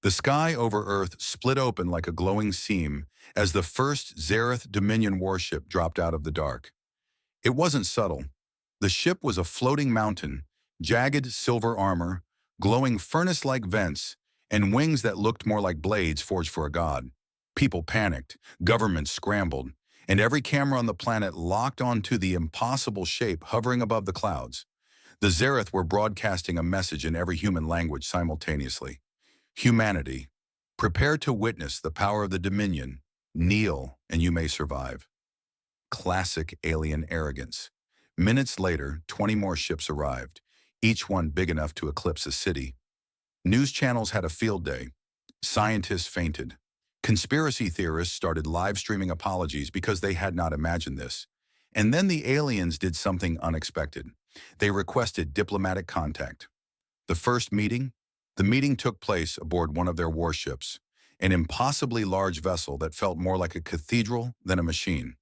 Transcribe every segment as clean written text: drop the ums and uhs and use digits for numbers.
The sky over Earth split open like a glowing seam as the first Zereth Dominion warship dropped out of the dark. It wasn't subtle. The ship was a floating mountain, jagged silver armor, glowing furnace-like vents, and wings that looked more like blades forged for a god. People panicked, governments scrambled, and every camera on the planet locked onto the impossible shape hovering above the clouds. The Zereth were broadcasting a message in every human language simultaneously. Humanity, prepare to witness the power of the Dominion. Kneel, and you may survive. Classic alien arrogance. Minutes later, 20 more ships arrived, each one big enough to eclipse a city. News channels had a field day. Scientists fainted. Conspiracy theorists started live streaming apologies because they had not imagined this. And then the aliens did something unexpected. They requested diplomatic contact. The first meeting? The meeting took place aboard one of their warships, an impossibly large vessel that felt more like a cathedral than a machine.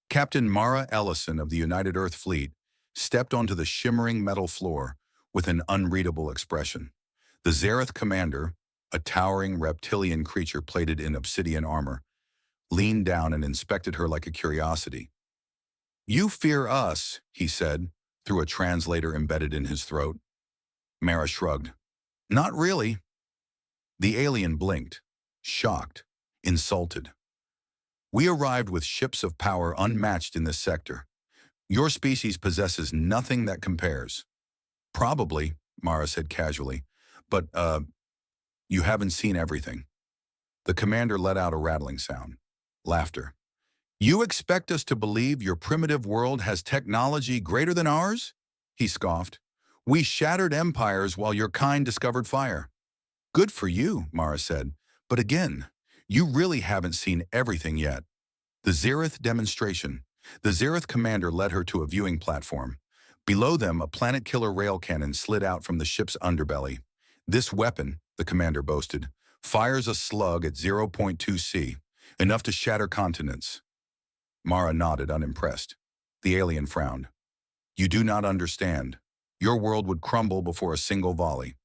Captain Mara Ellison of the United Earth Fleet stepped onto the shimmering metal floor with an unreadable expression. The Zereth commander, a towering reptilian creature plated in obsidian armor, leaned down and inspected her like a curiosity. "You fear us," he said, through a translator embedded in his throat. Mara shrugged. "Not really." The alien blinked, shocked, insulted. "We arrived with ships of power unmatched in this sector. Your species possesses nothing that compares." "Probably," Mara said casually, "but, you haven't seen everything." The commander let out a rattling sound. Laughter. "You expect us to believe your primitive world has technology greater than ours?" He scoffed. "We shattered empires while your kind discovered fire." "Good for you," Mara said, "but again, you really haven't seen everything yet." The Zereth demonstration. The Zereth commander led her to a viewing platform. Below them, a planet-killer rail cannon slid out from the ship's underbelly. "This weapon," the commander boasted, "fires a slug at 0.2 C, enough to shatter continents." Mara nodded, unimpressed. The alien frowned. "You do not understand. Your world would crumble before a single volley."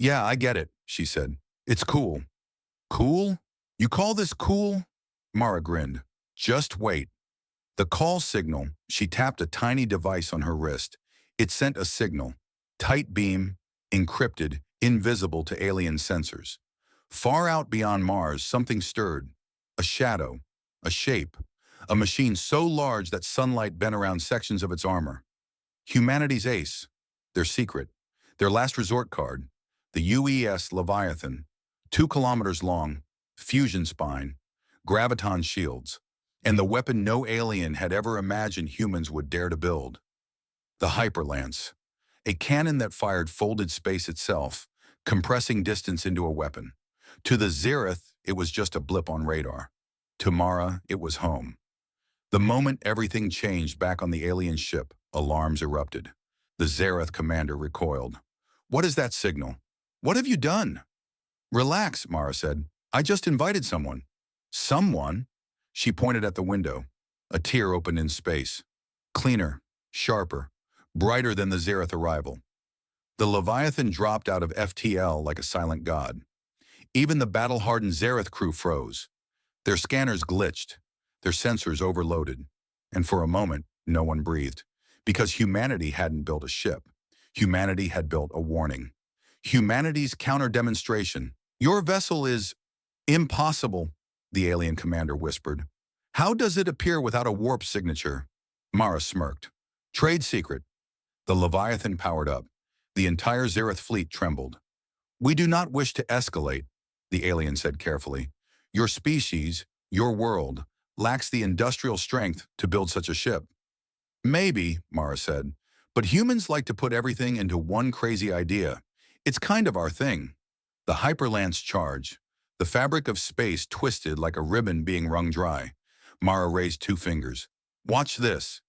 "Yeah, I get it," she said. "It's cool." "Cool? You call this cool?" Mara grinned. "Just wait." The call signal, she tapped a tiny device on her wrist. It sent a signal. Tight beam, encrypted, invisible to alien sensors. Far out beyond Mars, something stirred. A shadow, a shape, a machine so large that sunlight bent around sections of its armor. Humanity's ace, their secret, their last resort card, the UES Leviathan, 2 kilometers long, fusion spine, graviton shields, and the weapon no alien had ever imagined humans would dare to build. The Hyperlance, a cannon that fired folded space itself, compressing distance into a weapon. To the Zereth, it was just a blip on radar. To Mara, it was home. The moment everything changed back on the alien ship, alarms erupted. The Zereth commander recoiled. "What is that signal? What have you done?" "Relax," Mara said. "I just invited someone." "Someone?" She pointed at the window. A tear opened in space. Cleaner, sharper, brighter than the Zereth arrival. The Leviathan dropped out of FTL like a silent god. Even the battle-hardened Zereth crew froze. Their scanners glitched, their sensors overloaded, and for a moment, no one breathed. Because humanity hadn't built a ship. Humanity had built a warning. Humanity's counter-demonstration. "Your vessel is impossible," the alien commander whispered. "How does it appear without a warp signature?" Mara smirked. "Trade secret." The Leviathan powered up. The entire Zereth fleet trembled. "We do not wish to escalate," the alien said carefully. "Your species, your world, lacks the industrial strength to build such a ship." "Maybe," Mara said, "but humans like to put everything into one crazy idea. It's kind of our thing." The Hyperlance charge. The fabric of space twisted like a ribbon being wrung dry. Mara raised 2 fingers. "Watch this."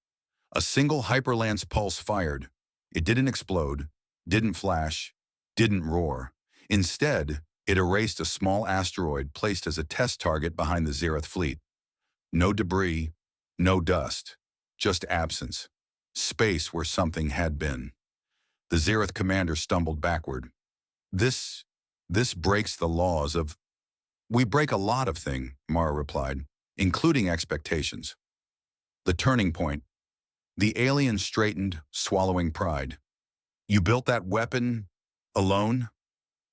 A single Hyperlance pulse fired. It didn't explode, didn't flash, didn't roar. Instead, it erased a small asteroid placed as a test target behind the Zereth fleet. No debris, no dust, just absence. Space where something had been. The Zereth commander stumbled backward. This This breaks the laws of... We break a lot of things, Mara replied, including expectations. The turning point. The alien straightened, swallowing pride. You built that weapon alone?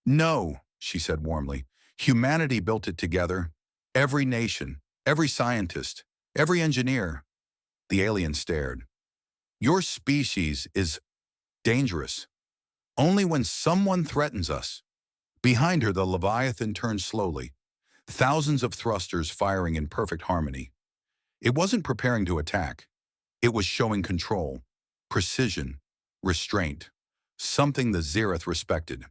No, she said warmly. Humanity built it together. Every nation, every scientist, every engineer. The alien stared. Your species is dangerous. Only when someone threatens us. Behind her, the Leviathan turned slowly, thousands of thrusters firing in perfect harmony. It wasn't preparing to attack. It was showing control, precision, restraint, something the Zereth respected.